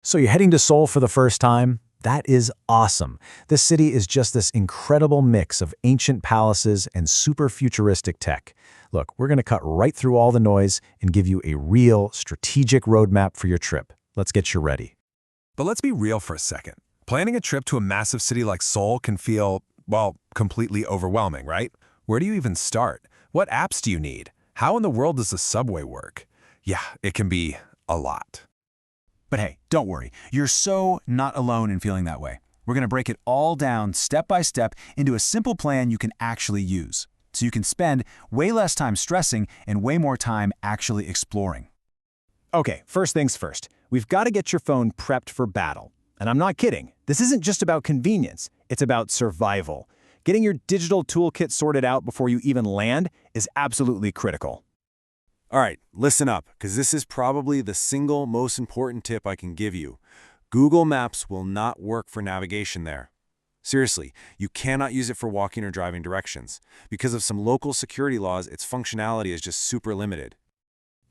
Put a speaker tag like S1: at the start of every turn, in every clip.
S1: So you're heading to Seoul for the first time? That is awesome. This city is just this incredible mix of ancient palaces and super futuristic tech. Look, we're going to cut right through all the noise and give you a real, strategic roadmap for your trip. Let's get you ready.
S2: But let's be real for a second. Planning a trip to a massive city like Seoul can feel, well, completely overwhelming, right? Where do you even start? What apps do you need? How in the world does the subway work? Yeah, it can be a lot.
S3: But hey, don't worry. You're so not alone in feeling that way. We're going to break it all down step by step into a simple plan you can actually use, so you can spend way less time stressing and way more time actually exploring.
S1: Okay, first things first. We've got to get your phone prepped for battle. And I'm not kidding. This isn't just about convenience. It's about survival. Getting your digital toolkit sorted out before you even land is absolutely critical.
S4: All right, listen up, because this is probably the single most important tip I can give you. Google Maps will not work for navigation there. Seriously, you cannot use it for walking or driving directions. Because of some local security laws, its functionality is just super limited.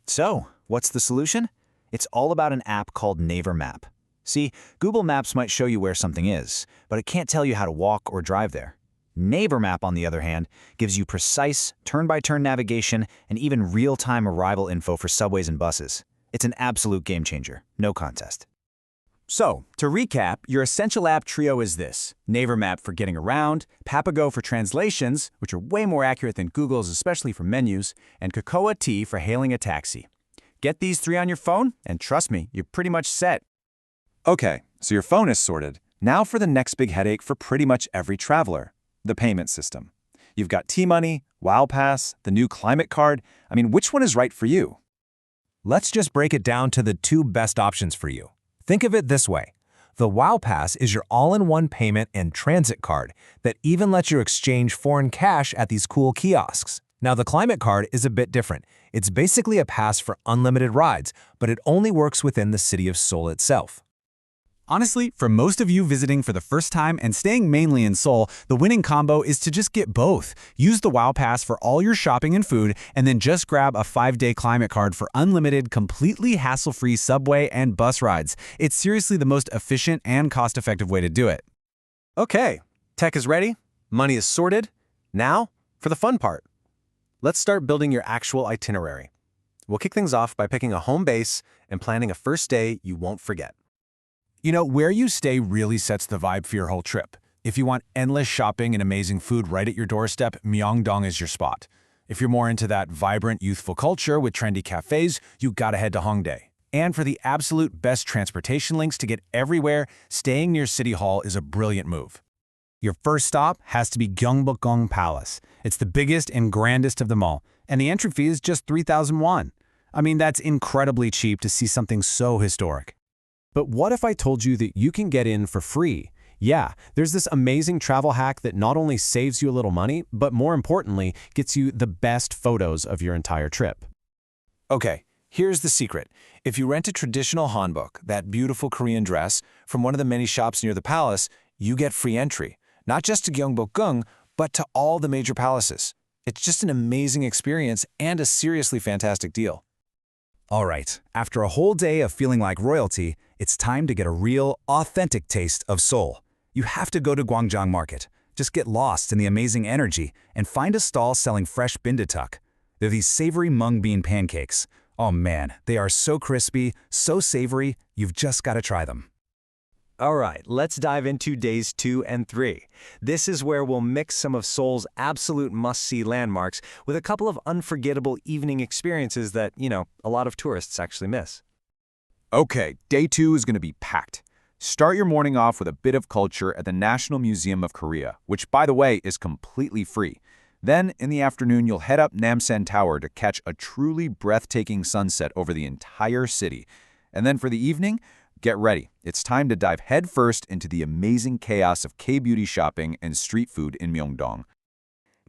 S5: So, what's the solution? It's all about an app called Naver Map. See, Google Maps might show you where something is, but it can't tell you how to walk or drive there. Naver Map, on the other hand, gives you precise, turn-by-turn navigation and even real-time arrival info for subways and buses. It's an absolute game changer, no contest.
S1: So, to recap, your essential app trio is this: Naver Map for getting around, Papago for translations, which are way more accurate than Google's, especially for menus, and koreatour for hailing a taxi. Get these three on your phone, and trust me, you're pretty much set.
S6: Okay, so your phone is sorted. Now for the next big headache for pretty much every traveler: the payment system. You've got T-Money, Wow Pass, the new climate card. I mean, which one is right for you?
S2: Let's just break it down to the two best options for you. Think of it this way. The Wow Pass is your all-in-one payment and transit card that even lets you exchange foreign cash at these cool kiosks. Now, the climate card is a bit different. It's basically a pass for unlimited rides, but it only works within the city of Seoul itself.
S3: Honestly, for most of you visiting for the first time and staying mainly in Seoul, the winning combo is to just get both. Use the Wow Pass for all your shopping and food, and then just grab a 5-day climate card for unlimited, completely hassle-free subway and bus rides. It's seriously the most efficient and cost-effective way to do it.
S1: Okay, tech is ready, money is sorted. Now, for the fun part. Let's start building your actual itinerary. We'll kick things off by picking a home base and planning a first day you won't forget.
S2: You know, where you stay really sets the vibe for your whole trip. If you want endless shopping and amazing food right at your doorstep, Myeongdong is your spot. If you're more into that vibrant, youthful culture with trendy cafes, you gotta head to Hongdae. And for the absolute best transportation links to get everywhere, staying near City Hall is a brilliant move. Your first stop has to be Gyeongbokgung Palace. It's the biggest and grandest of them all, and the entry fee is just 3,000 won. I mean, that's incredibly cheap to see something so historic. But what if I told you that you can get in for free? Yeah, there's this amazing travel hack that not only saves you a little money, but more importantly, gets you the best photos of your entire trip. Okay, here's the secret. If you rent a traditional hanbok, that beautiful Korean dress, from one of the many shops near the palace, you get free entry, not just to Gyeongbokgung, but to all the major palaces. It's just an amazing experience and a seriously fantastic deal.
S3: All right, after a whole day of feeling like royalty, it's time to get a real, authentic taste of Seoul. You have to go to Gwangjang Market. Just get lost in the amazing energy and find a stall selling fresh bindaetuk. They're these savory mung bean pancakes. Oh man, they are so crispy, so savory, you've just got to try them.
S1: All right, let's dive into days 2 and 3. This is where we'll mix some of Seoul's absolute must-see landmarks with a couple of unforgettable evening experiences that, a lot of tourists actually miss.
S6: Okay, day 2 is going to be packed. Start your morning off with a bit of culture at the National Museum of Korea, which, by the way, is completely free. Then, in the afternoon, you'll head up Namsan Tower to catch a truly breathtaking sunset over the entire city. And then for the evening, get ready. It's time to dive headfirst into the amazing chaos of K-beauty shopping and street food in Myeongdong.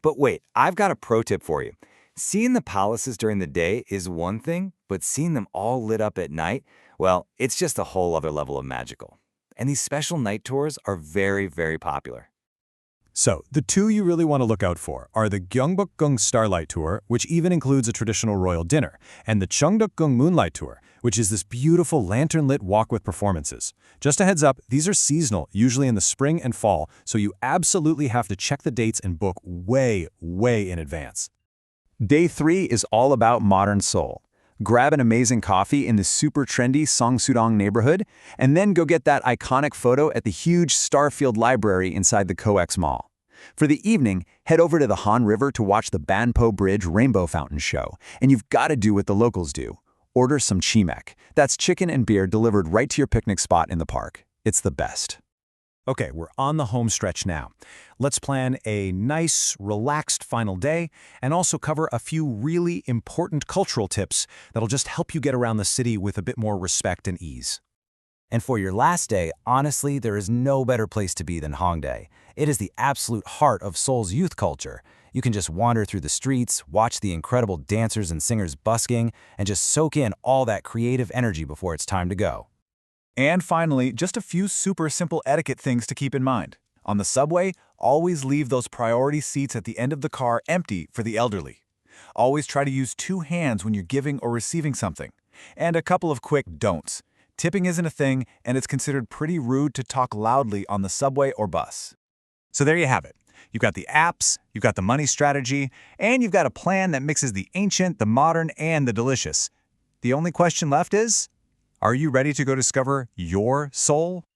S5: But wait, I've got a pro tip for you. Seeing the palaces during the day is one thing, but seeing them all lit up at night, well, it's just a whole other level of magical. And these special night tours are very, very popular.
S2: So, the two you really want to look out for are the Gyeongbokgung Starlight Tour, which even includes a traditional royal dinner, and the Cheongdeokgung Moonlight Tour, which is this beautiful lantern-lit walk with performances. Just a heads up, these are seasonal, usually in the spring and fall, so you absolutely have to check the dates and book way, way in advance.
S6: Day 3 is all about modern Seoul. Grab an amazing coffee in the super trendy Songsu-dong neighborhood, and then go get that iconic photo at the huge Starfield Library inside the COEX Mall. For the evening, head over to the Han River to watch the Banpo Bridge Rainbow Fountain show, and you've got to do what the locals do. Order some chimek. That's chicken and beer delivered right to your picnic spot in the park. It's the best.
S2: Okay, we're on the home stretch now. Let's plan a nice, relaxed final day and also cover a few really important cultural tips that'll just help you get around the city with a bit more respect and ease.
S5: And for your last day, honestly, there is no better place to be than Hongdae. It is the absolute heart of Seoul's youth culture. You can just wander through the streets, watch the incredible dancers and singers busking, and just soak in all that creative energy before it's time to go.
S1: And finally, just a few super simple etiquette things to keep in mind. On the subway, always leave those priority seats at the end of the car empty for the elderly. Always try to use 2 hands when you're giving or receiving something. And a couple of quick don'ts. Tipping isn't a thing, and it's considered pretty rude to talk loudly on the subway or bus. So there you have it. You've got the apps, you've got the money strategy, and you've got a plan that mixes the ancient, the modern, and the delicious. The only question left is, are you ready to go discover your Seoul?